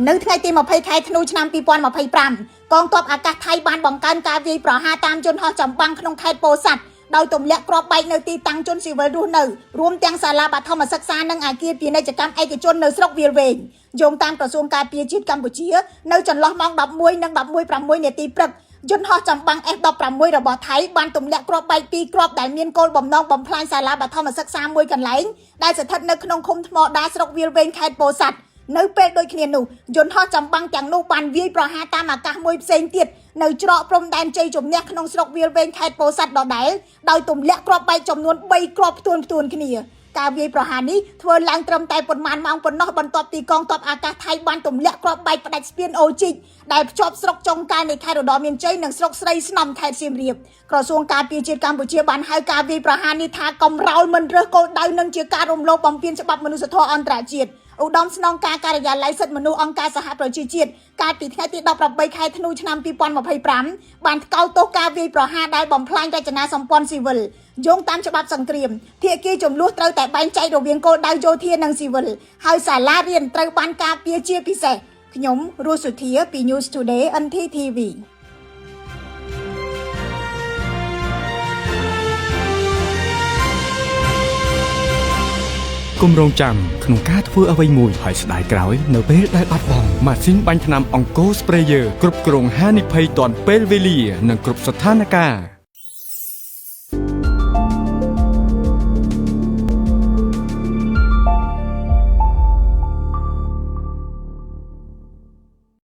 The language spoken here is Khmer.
នៅថ្ងៃទី20ខែធ្នូឆ្នាំ2025កងទ័ពអាកាសថៃបានបង្កើនការវាយប្រហារតាមយន្តហោះចម្បាំងក្នុងខេត្តពោធិ៍សាត់ដោយទម្លាក់គ្រាប់បែកនៅទីតាំងជនស៊ីវិលរស់នៅរួមទាំងសាលាបឋមសិក្សានិងអគារពាណិជ្ជកម្មឯកជននៅស្រុកវាលវែងយោងតាមក្រសួងការពារជាតិកម្ពុជានៅចន្លោះម៉ោង11 និង 11:06 នាទីព្រឹកយន្តហោះចម្បាំង F-16 របស់ថៃបានទម្លាក់គ្រាប់បែក2គ្រាប់ដែលមានគោលបំណងបំផ្លាញសាលាបឋមសិក្សាមួយកន្លែងដែលស្ថិតនៅក្នុងឃុំថ្មដាស្រុកវាលវែងខេត្តពោធិ៍សាត់នៅពេលដូចគ្នានោះយន្តហោះចម្បាំងទាំងនោះបានវាយប្រហារតាមអាកាសមួយផ្សេងទៀតនៅច្រកព្រំដែនជ័យជំនះក្នុងស្រុកវាលវែងខេត្តពោធិ៍សាត់ដដែលដោយទម្លាក់គ្រាប់បែកចំនួន3គ្រាប់ផ្ទួនគ្នាការវាយប្រហារនេះធ្វើឡើងត្រឹមតែប៉ុន្មានម៉ោងប៉ុណ្ណោះបន្ទាប់ពីកងទ័ពអាកាសថៃបានទម្លាក់គ្រាប់បែកផ្ដាច់ស្ពានអូជីកដែលភ្ជាប់ស្រុកចុងកាយនៃខេត្តឧត្តរមានជ័យនិងស្រុកស្រីស្នំខេត្តសៀមរាបក្រសួងការពារជាតិកម្ពុជាបានហៅការវាយប្រហារនេះថាកំរោលមិនរើសគោលដៅនិងជាការរំលោភបំពានច្បាប់មនុស្សធម៌អន្តរជាតិឧត្តមស្នងការការិយាល័យសិទ្ធិមនុស្សអង្គការសហប្រជាជាតិកាលពីថ្ងៃទី18ខែធ្នូឆ្នាំ2025បានថ្កោលទោសការវាយប្រហារដែលបំផ្លាញរចនាសម្ព័ន្ធស៊ីវិលយោងតាមច្បាប់សង្គ្រាមភាគីចំនួនត្រូវតែបែងចែករវាងគោលដៅយោធានិងស៊ីវិលហើយសាលារៀនត្រូវបានការពារជាពិសេសខ្ញុំរស់សុធាពី News Today NTTVគម្រោងចាំក្នុងការធ្វើអ្វីមួយហើយស្ដាយក្រោយនៅពេលដែលបាត់បង់ម៉ាស៊ីនបាញ់ថ្នាំអង្គរ Sprayer គ្រប់គ្រងហានិភ័យទាន់ពេលវេលានិងគ្រប់ស្ថានភាព